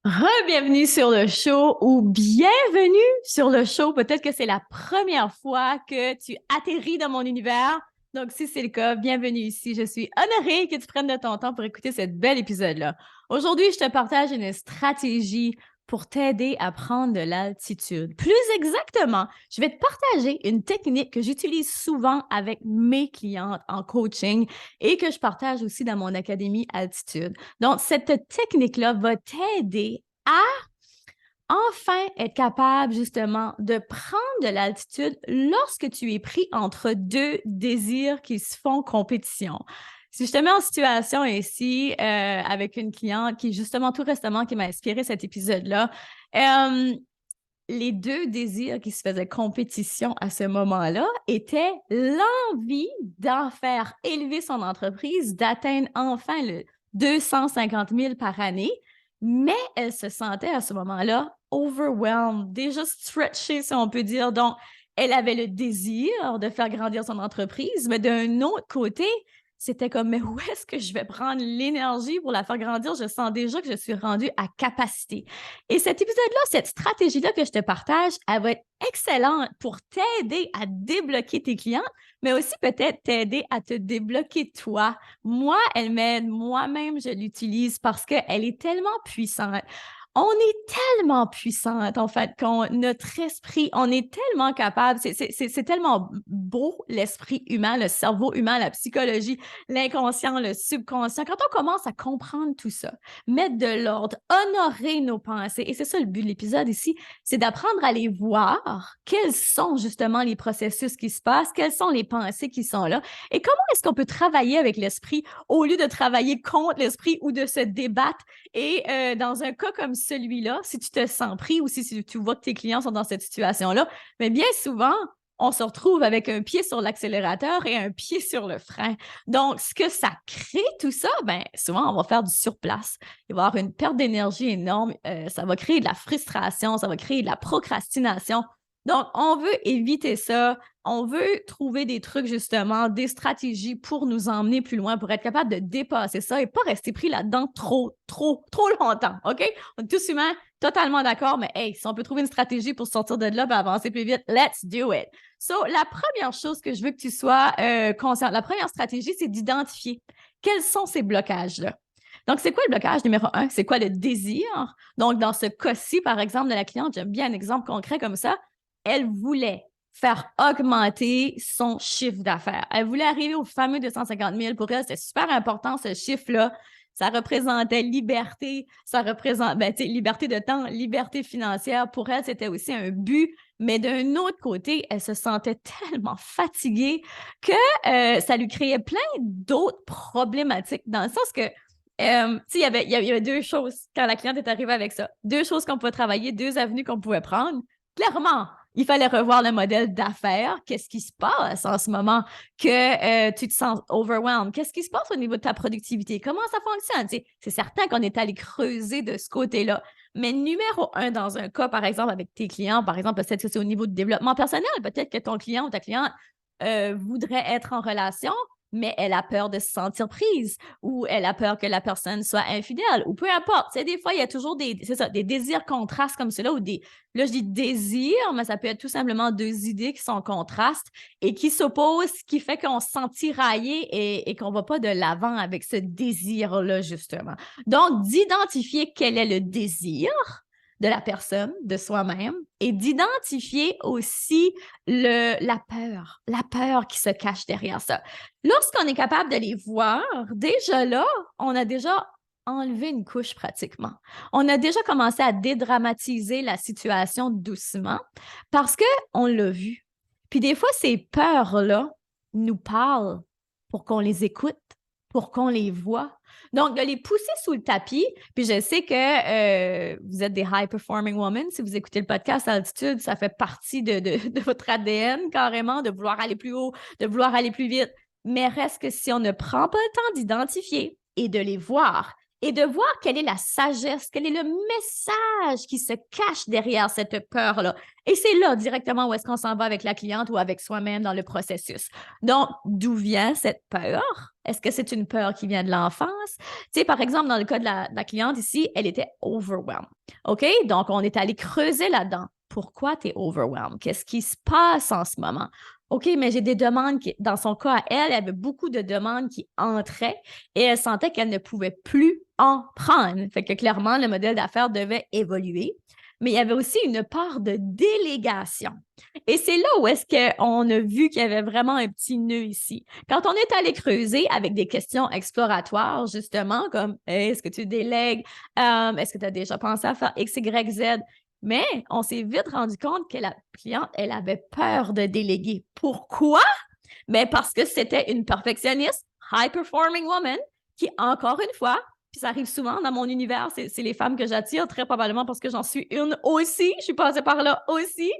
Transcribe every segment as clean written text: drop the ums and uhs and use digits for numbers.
Bienvenue sur le show ou bienvenue sur le show. Peut-être que c'est la première fois que tu atterris dans mon univers. Donc, si c'est le cas, bienvenue ici. Je suis honorée que tu prennes de ton temps pour écouter ce bel épisode-là. Aujourd'hui, je te partage une stratégie pour t'aider à prendre de l'altitude. Plus exactement, je vais te partager une technique que j'utilise souvent avec mes clientes en coaching et que je partage aussi dans mon académie Altitude. Donc, cette technique-là va t'aider à enfin être capable justement de prendre de l'altitude lorsque tu es pris entre deux désirs qui se font compétition. Si je te mets en situation ici avec une cliente qui justement tout récemment qui m'a inspiré cet épisode-là, les deux désirs qui se faisaient compétition à ce moment-là étaient l'envie d'en faire élever son entreprise, d'atteindre enfin le 250 000 par année, mais elle se sentait à ce moment-là overwhelmed, déjà stretchée, si on peut dire. Donc, elle avait le désir de faire grandir son entreprise, mais d'un autre côté, c'était comme, mais où est-ce que je vais prendre l'énergie pour la faire grandir? Je sens déjà que je suis rendue à capacité. Et cet épisode-là, cette stratégie-là que je te partage, elle va être excellente pour t'aider à débloquer tes clients, mais aussi peut-être t'aider à te débloquer toi. Moi, elle m'aide, moi-même, je l'utilise parce qu'elle est tellement puissante. On est tellement puissante, en fait, notre esprit, on est tellement capable, c'est tellement beau, l'esprit humain, le cerveau humain, la psychologie, l'inconscient, le subconscient. Quand on commence à comprendre tout ça, mettre de l'ordre, honorer nos pensées. Et c'est ça le but de l'épisode ici, c'est d'apprendre à les voir, quels sont justement les processus qui se passent, quelles sont les pensées qui sont là, et comment est-ce qu'on peut travailler avec l'esprit au lieu de travailler contre l'esprit ou de se débattre. Et dans un cas comme celui-là, si tu te sens pris ou si tu vois que tes clients sont dans cette situation-là, mais bien souvent, on se retrouve avec un pied sur l'accélérateur et un pied sur le frein. Donc, ce que ça crée, tout ça, ben souvent, on va faire du surplace. Il va y avoir une perte d'énergie énorme. Ça va créer de la frustration, ça va créer de la procrastination. Donc, on veut éviter ça. On veut trouver des trucs, justement, des stratégies pour nous emmener plus loin, pour être capable de dépasser ça et pas rester pris là-dedans trop, trop, trop longtemps. OK? On est tous humains, totalement d'accord, mais hey, si on peut trouver une stratégie pour sortir de là et avancer plus vite, let's do it. So, la première chose que je veux que tu sois conscient, la première stratégie, c'est d'identifier quels sont ces blocages-là. Donc, c'est quoi le blocage numéro un? C'est quoi le désir? Donc, dans ce cas-ci, par exemple, de la cliente, j'aime bien un exemple concret comme ça. Elle voulait faire augmenter son chiffre d'affaires. Elle voulait arriver au fameux 250 000. Pour elle, c'était super important, ce chiffre-là. Ça représentait liberté, ça représente liberté de temps, liberté financière. Pour elle, c'était aussi un but. Mais d'un autre côté, elle se sentait tellement fatiguée que ça lui créait plein d'autres problématiques, dans le sens que il y avait deux choses quand la cliente est arrivée avec ça. Deux choses qu'on pouvait travailler, deux avenues qu'on pouvait prendre. Clairement, il fallait revoir le modèle d'affaires. Qu'est-ce qui se passe en ce moment que tu te sens overwhelmed? Qu'est-ce qui se passe au niveau de ta productivité? Comment ça fonctionne? C'est certain qu'on est allé creuser de ce côté-là. Mais numéro un, dans un cas, par exemple, avec tes clients, par exemple, peut-être que c'est au niveau du développement personnel, peut-être que ton client ou ta cliente voudrait être en relation, mais elle a peur de se sentir prise ou elle a peur que la personne soit infidèle ou peu importe. Tu sais, des fois, il y a toujours des désirs contrastes comme cela ou là, je dis désirs, mais ça peut être tout simplement deux idées qui sont en contraste et qui s'opposent, ce qui fait qu'on se sent tiraillé et qu'on ne va pas de l'avant avec ce désir-là, justement. Donc, d'identifier quel est le désir de la personne, de soi-même, et d'identifier aussi la peur qui se cache derrière ça. Lorsqu'on est capable de les voir, déjà là, on a déjà enlevé une couche pratiquement. On a déjà commencé à dédramatiser la situation doucement parce qu'on l'a vu. Puis des fois, ces peurs-là nous parlent pour qu'on les écoute, pour qu'on les voit. Donc, de les pousser sous le tapis, puis je sais que vous êtes des high-performing women. Si vous écoutez le podcast Altitude, ça fait partie de votre ADN carrément, de vouloir aller plus haut, de vouloir aller plus vite. Mais reste que si on ne prend pas le temps d'identifier et de les voir et de voir quelle est la sagesse, quel est le message qui se cache derrière cette peur-là. Et c'est là directement où est-ce qu'on s'en va avec la cliente ou avec soi-même dans le processus. Donc, d'où vient cette peur? Est-ce que c'est une peur qui vient de l'enfance? Tu sais, par exemple, dans le cas de la cliente ici, elle était overwhelmed. OK? Donc, on est allé creuser là-dedans. Pourquoi tu es overwhelmed? Qu'est-ce qui se passe en ce moment? OK, mais j'ai des demandes dans son cas, elle avait beaucoup de demandes qui entraient et elle sentait qu'elle ne pouvait plus en prendre. Fait que clairement, le modèle d'affaires devait évoluer. Mais il y avait aussi une part de délégation. Et c'est là où est-ce qu'on a vu qu'il y avait vraiment un petit nœud ici. Quand on est allé creuser avec des questions exploratoires, justement, comme hey, est-ce que tu délègues? Est-ce que tu as déjà pensé à faire X, Y, Z? Mais on s'est vite rendu compte que la cliente, elle avait peur de déléguer. Pourquoi? Mais parce que c'était une perfectionniste, high-performing woman, qui, encore une fois, puis ça arrive souvent dans mon univers, c'est les femmes que j'attire, très probablement parce que j'en suis une aussi, je suis passée par là aussi.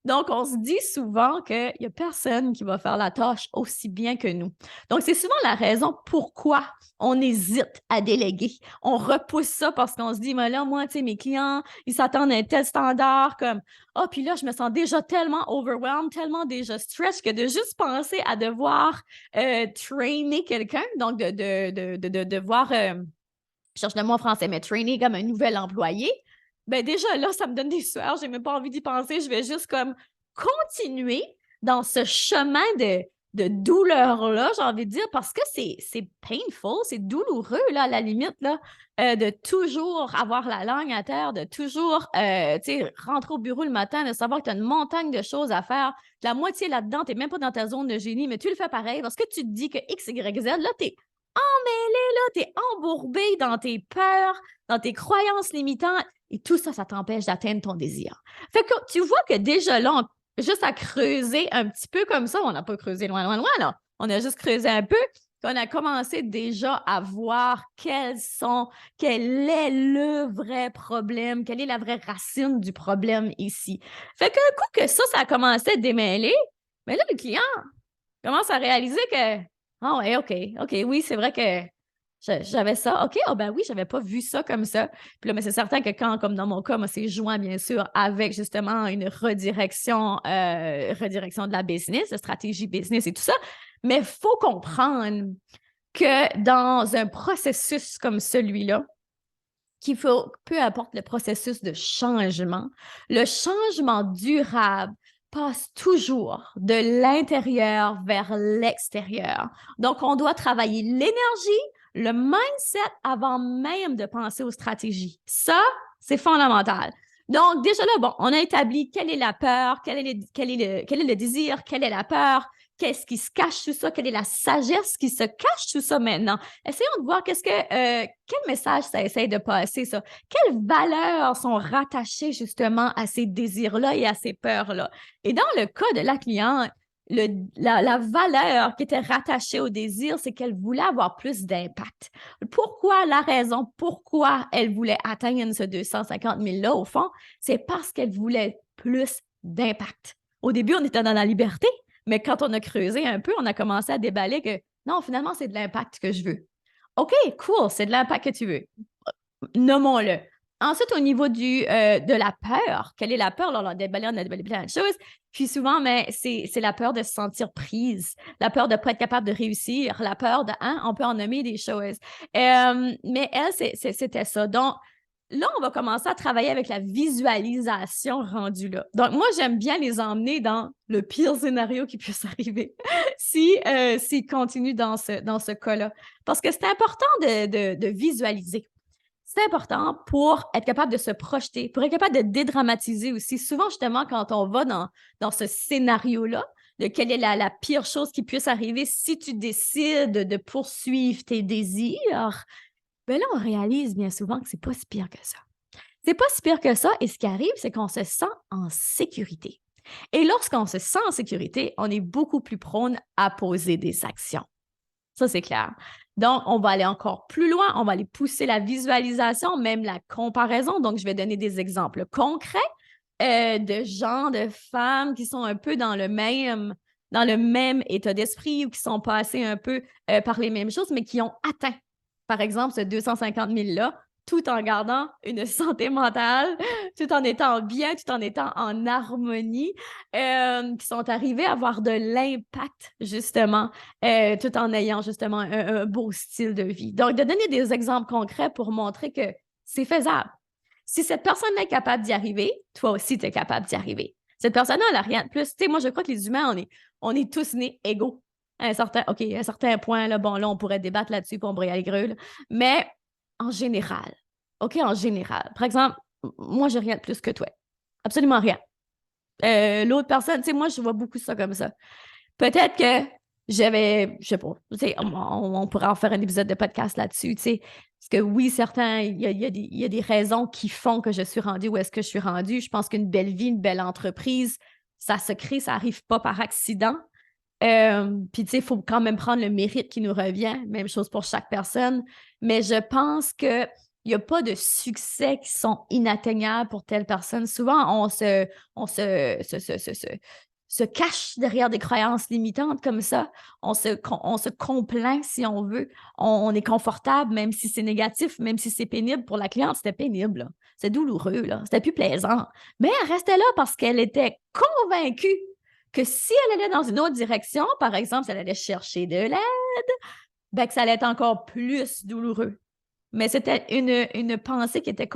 Donc, on se dit souvent qu'il n'y a personne qui va faire la tâche aussi bien que nous. Donc, c'est souvent la raison pourquoi on hésite à déléguer. On repousse ça parce qu'on se dit, mais là, moi, tu sais, mes clients, ils s'attendent à un tel standard comme, ah, puis là, je me sens déjà tellement overwhelmed, tellement déjà stressed que de juste penser à devoir trainer quelqu'un, donc de devoir, je cherche le mot en français, mais trainer comme un nouvel employé, ben déjà là, ça me donne des sueurs, j'ai même pas envie d'y penser, je vais juste comme continuer dans ce chemin de douleur-là, j'ai envie de dire, parce que c'est painful, c'est douloureux, là, à la limite, là, de toujours avoir la langue à terre, de toujours, tu sais, rentrer au bureau le matin, de savoir que tu as une montagne de choses à faire, la moitié là-dedans, tu n'es même pas dans ta zone de génie, mais tu le fais pareil, parce que tu te dis que X, Y, Z, là, tu es emmêlé, là, tu es embourbé dans tes peurs, dans tes croyances limitantes, et tout ça, ça t'empêche d'atteindre ton désir. Fait que tu vois que déjà là, juste à creuser un petit peu comme ça, on n'a pas creusé loin, loin, loin, là. On a juste creusé un peu, puis on a commencé déjà à voir quel est le vrai problème, quelle est la vraie racine du problème ici. Fait qu'un coup que ça a commencé à démêler, mais là, le client commence à réaliser que, ah ouais, OK, oui, c'est vrai que j'avais ça. OK, oh ben oui, j'avais pas vu ça comme ça. Puis là, mais c'est certain que quand, comme dans mon cas, moi, c'est joint, bien sûr, avec justement une redirection de la business, de stratégie business et tout ça. Mais il faut comprendre que dans un processus comme celui-là, peu importe le processus de changement, le changement durable passe toujours de l'intérieur vers l'extérieur. Donc, on doit travailler l'énergie, le mindset avant même de penser aux stratégies. Ça, c'est fondamental. Donc, déjà là, bon, on a établi quelle est la peur, quel est le désir, quelle est la peur, qu'est-ce qui se cache sous ça, quelle est la sagesse qui se cache sous ça maintenant. Essayons de voir quel message ça essaie de passer, ça. Quelles valeurs sont rattachées justement à ces désirs-là et à ces peurs-là. Et dans le cas de la cliente, la valeur qui était rattachée au désir, c'est qu'elle voulait avoir plus d'impact. Pourquoi? La raison pourquoi elle voulait atteindre ce 250 000-là, au fond, c'est parce qu'elle voulait plus d'impact. Au début, on était dans la liberté, mais quand on a creusé un peu, on a commencé à déballer que non, finalement, c'est de l'impact que je veux. OK, cool, c'est de l'impact que tu veux. Nommons-le. Ensuite, au niveau de la peur, quelle est la peur? Là, on a déballé plein de choses. Puis souvent, mais c'est la peur de se sentir prise, la peur de ne pas être capable de réussir, la peur de, hein, on peut en nommer des choses. Mais elle, c'était ça. Donc, là, on va commencer à travailler avec la visualisation rendue là. Donc, moi, j'aime bien les emmener dans le pire scénario qui puisse arriver s'ils continuent dans ce cas-là. Parce que c'est important de visualiser. C'est important pour être capable de se projeter, pour être capable de dédramatiser aussi. Souvent, justement, quand on va dans ce scénario-là, de quelle est la pire chose qui puisse arriver si tu décides de poursuivre tes désirs, bien là, on réalise bien souvent que c'est pas si pire que ça. C'est pas si pire que ça, et ce qui arrive, c'est qu'on se sent en sécurité. Et lorsqu'on se sent en sécurité, on est beaucoup plus prône à poser des actions. Ça, c'est clair. Donc, on va aller encore plus loin, on va aller pousser la visualisation, même la comparaison. Donc, je vais donner des exemples concrets de gens, de femmes qui sont un peu dans le même état d'esprit ou qui sont passés un peu par les mêmes choses, mais qui ont atteint par exemple, ce 250 000-là, tout en gardant une santé mentale, tout en étant bien, tout en étant en harmonie, qui sont arrivés à avoir de l'impact, justement, tout en ayant, justement, un beau style de vie. Donc, de donner des exemples concrets pour montrer que c'est faisable. Si cette personne est capable d'y arriver, toi aussi, tu es capable d'y arriver. Cette personne-là, elle n'a rien de plus. Tu sais, moi, je crois que les humains, on est tous nés égaux. À un certain point, là, bon, là, on pourrait débattre là-dessus, puis on pourrait y aller greu, là. Mais en général, OK, en général. Par exemple, moi, j'ai rien de plus que toi. Absolument rien. L'autre personne, tu sais, moi, je vois beaucoup ça comme ça. Peut-être que j'avais, je sais pas, tu sais, on pourrait en faire un épisode de podcast là-dessus, tu sais. Parce que oui, certains, il y a des raisons qui font que je suis rendue où est-ce que je suis rendue. Je pense qu'une belle vie, une belle entreprise, ça se crée, ça n'arrive pas par accident. Puis, tu sais, il faut quand même prendre le mérite qui nous revient. Même chose pour chaque personne. Mais je pense qu'il n'y a pas de succès qui sont inatteignables pour telle personne. Souvent, on se cache derrière des croyances limitantes comme ça. On se complaint si on veut. On est confortable, même si c'est négatif, même si c'est pénible. Pour la cliente, c'était pénible, là. C'était douloureux, là. C'était plus plaisant. Mais elle restait là parce qu'elle était convaincue que si elle allait dans une autre direction, par exemple, si elle allait chercher de l'aide, ben que ça allait être encore plus douloureux. Mais c'était une pensée qui était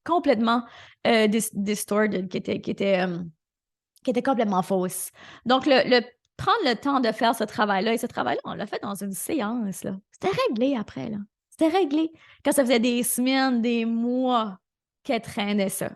complètement distorted, qui était complètement fausse. Donc, prendre le temps de faire ce travail-là, et ce travail-là, on l'a fait dans une séance, là. C'était réglé après, là. C'était réglé. Quand ça faisait des semaines, des mois qu'elle traînait ça.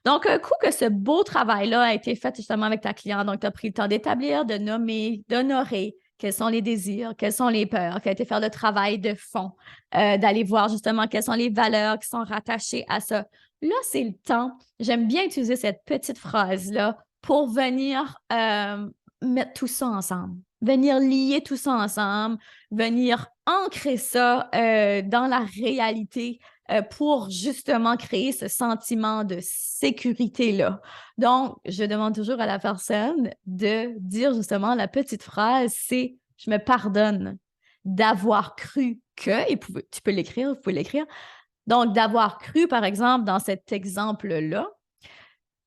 Donc, un coup que ce beau travail-là a été fait justement avec ta cliente, donc tu as pris le temps d'établir, de nommer, d'honorer quels sont les désirs, quelles sont les peurs, qui a été faire le travail de fond, d'aller voir justement quelles sont les valeurs qui sont rattachées à ça. Là, c'est le temps. J'aime bien utiliser cette petite phrase-là pour venir mettre tout ça ensemble, venir lier tout ça ensemble, venir ancrer ça dans la réalité pour justement créer ce sentiment de sécurité-là. Donc, je demande toujours à la personne de dire justement la petite phrase, c'est « je me pardonne d'avoir cru que », et tu peux l'écrire, vous pouvez l'écrire, donc d'avoir cru, par exemple, dans cet exemple-là,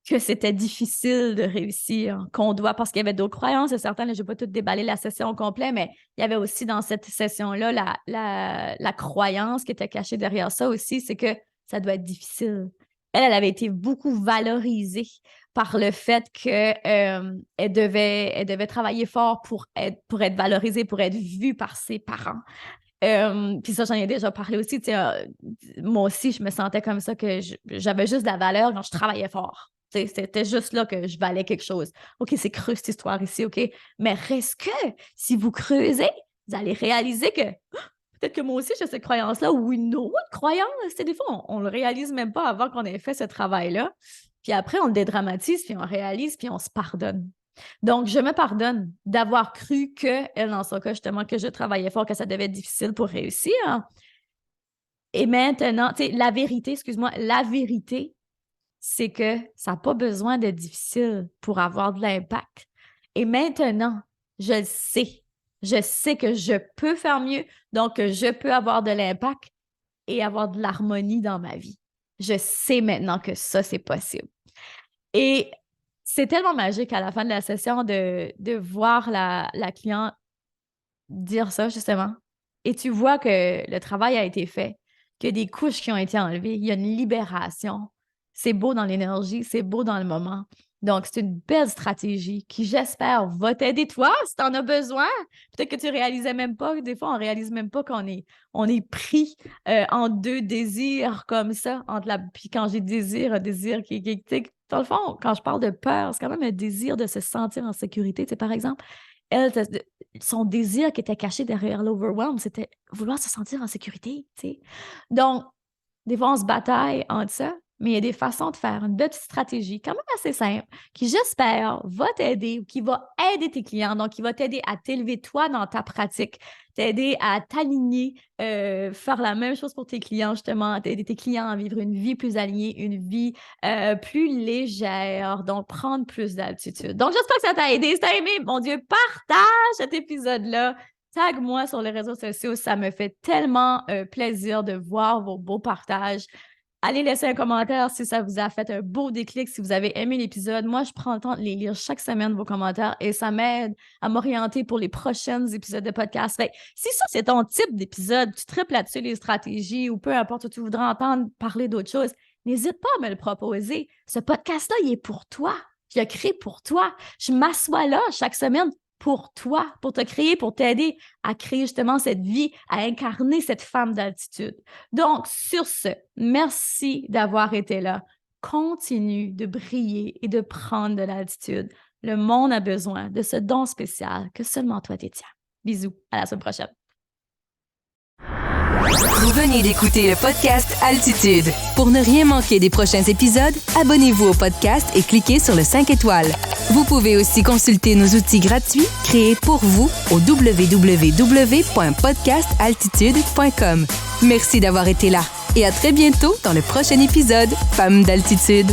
que c'était difficile de réussir, qu'on doit, parce qu'il y avait d'autres croyances, certains, je ne vais pas tout déballer la session au complet, mais il y avait aussi dans cette session-là la croyance qui était cachée derrière ça aussi, c'est que ça doit être difficile. Elle avait été beaucoup valorisée par le fait qu'elle devait travailler fort pour être valorisée, pour être vue par ses parents. Puis ça, j'en ai déjà parlé aussi. Moi aussi, je me sentais comme ça, que j'avais juste de la valeur quand je travaillais fort. C'était juste là que je valais quelque chose. OK, c'est creux cette histoire ici, OK? Mais reste que, si vous creusez, vous allez réaliser que peut-être que moi aussi, j'ai cette croyance-là ou une autre croyance. Des fois, on ne le réalise même pas avant qu'on ait fait ce travail-là. Puis après, on le dédramatise, puis on réalise, puis on se pardonne. Donc, je me pardonne d'avoir cru qu'elle, dans son cas, justement, que je travaillais fort, que ça devait être difficile pour réussir. Et maintenant, la vérité, excuse-moi, la vérité, c'est que ça n'a pas besoin d'être difficile pour avoir de l'impact. Et maintenant, je le sais. Je sais que je peux faire mieux, donc je peux avoir de l'impact et avoir de l'harmonie dans ma vie. Je sais maintenant que ça, c'est possible. Et c'est tellement magique à la fin de la session de voir la cliente dire ça, justement. Et tu vois que le travail a été fait, que des couches qui ont été enlevées, il y a une libération. C'est beau dans l'énergie, c'est beau dans le moment. Donc, c'est une belle stratégie qui, j'espère, va t'aider toi si tu en as besoin. Peut-être que tu ne réalisais même pas, des fois, on ne réalise même pas qu'on est pris en deux désirs comme ça. Puis quand j'ai désir, un désir qui dans le fond, quand je parle de peur, c'est quand même un désir de se sentir en sécurité. Par exemple, elle, son désir qui était caché derrière l'overwhelm, c'était vouloir se sentir en sécurité. Donc, des fois, on se bataille entre ça, mais il y a des façons de faire une belle petite stratégie, quand même assez simple, qui, j'espère, va t'aider ou qui va aider tes clients. Donc, qui va t'aider à t'élever toi dans ta pratique, t'aider à t'aligner, faire la même chose pour tes clients, justement, t'aider tes clients à vivre une vie plus alignée, une vie plus légère, donc prendre plus d'altitude. Donc, j'espère que ça t'a aidé. Si t'as aimé, mon Dieu, partage cet épisode-là. Tag-moi sur les réseaux sociaux. Ça me fait tellement plaisir de voir vos beaux partages. Allez laisser un commentaire si ça vous a fait un beau déclic, si vous avez aimé l'épisode. Moi, je prends le temps de les lire chaque semaine, vos commentaires, et ça m'aide à m'orienter pour les prochains épisodes de podcast. Fait, si ça, c'est ton type d'épisode, tu triples là-dessus les stratégies ou peu importe où tu voudrais entendre parler d'autres choses, n'hésite pas à me le proposer. Ce podcast-là, il est pour toi. Je l'ai créé pour toi. Je m'assois là chaque semaine pour toi, pour te créer, pour t'aider à créer justement cette vie, à incarner cette femme d'altitude. Donc, sur ce, merci d'avoir été là. Continue de briller et de prendre de l'altitude. Le monde a besoin de ce don spécial que seulement toi détiens. Bisous, à la semaine prochaine. Vous venez d'écouter le podcast Altitude. Pour ne rien manquer des prochains épisodes, abonnez-vous au podcast et cliquez sur le 5 étoiles. Vous pouvez aussi consulter nos outils gratuits créés pour vous au www.podcastaltitude.com. Merci d'avoir été là et à très bientôt dans le prochain épisode Femmes d'altitude.